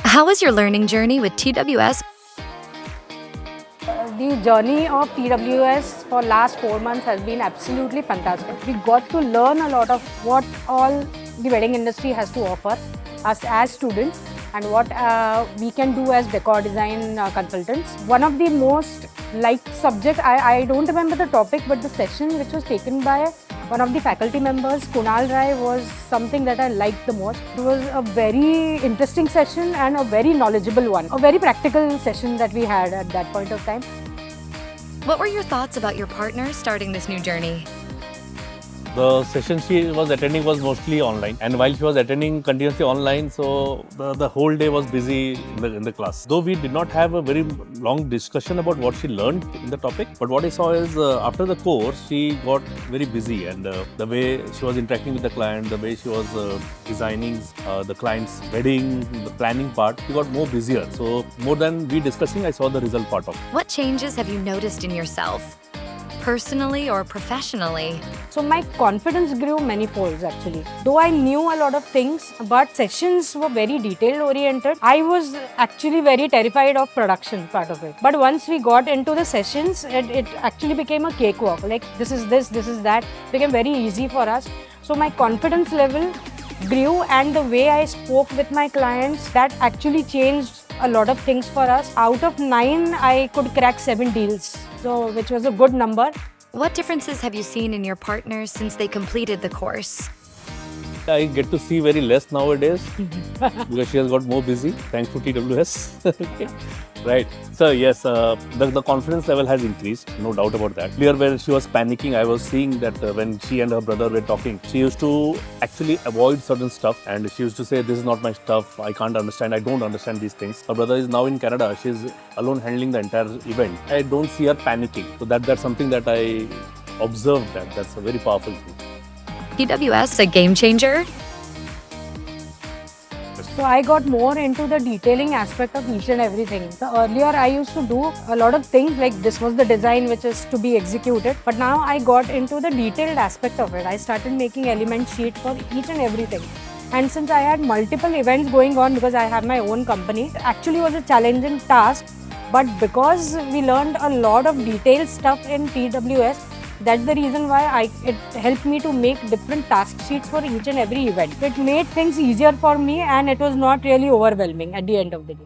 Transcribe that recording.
How was your learning journey with TWS? The journey of TWS for last 4 months has been absolutely fantastic. We got to learn a lot of what all the wedding industry has to offer us as students and what we can do as decor design consultants. One of the most liked subject, I don't remember the topic, but the session which was taken by one of the faculty members, Kunal Rai, was something that I liked the most. It was a very interesting session and a very knowledgeable one. A very practical session that we had at that point of time. What were your thoughts about your partner starting this new journey? The session she was attending was mostly online, and while she was attending continuously online, so the whole day was busy in the class. Though we did not have a very long discussion about what she learned in the topic, but what I saw is after the course, she got very busy, and the way she was interacting with the client, the way she was designing the client's wedding, the planning part, she got more busier. So more than we discussing, I saw the result part of it. What changes have you noticed in yourself, personally or professionally? So my confidence grew many folds actually. Though I knew a lot of things, but sessions were very detail oriented. I was actually very terrified of production part of it. But once we got into the sessions, it actually became a cakewalk. Like this is that. It became very easy for us. So my confidence level grew, and the way I spoke with my clients, that actually changed a lot of things for us. Out of 9, I could crack 7 deals. So, which was a good number. What differences have you seen in your partners since they completed the course? I get to see very less nowadays because she has got more busy thanks to TWS. Okay. Right. So yes, the confidence level has increased, no doubt about that. Earlier where she was panicking, I was seeing that when she and her brother were talking, she used to actually avoid certain stuff, and she used to say, this is not my stuff, I can't understand, I don't understand these things. Her brother is now in Canada, she's alone handling the entire event. I don't see her panicking. So that's something that I observed, that's a very powerful thing. TWS a game changer? So I got more into the detailing aspect of each and everything. So earlier I used to do a lot of things like this was the design which is to be executed. But now I got into the detailed aspect of it. I started making element sheet for each and everything. And since I had multiple events going on because I have my own company, it actually was a challenging task. But because we learned a lot of detailed stuff in TWS, that's the reason why it helped me to make different task sheets for each and every event. It made things easier for me, and it was not really overwhelming at the end of the day.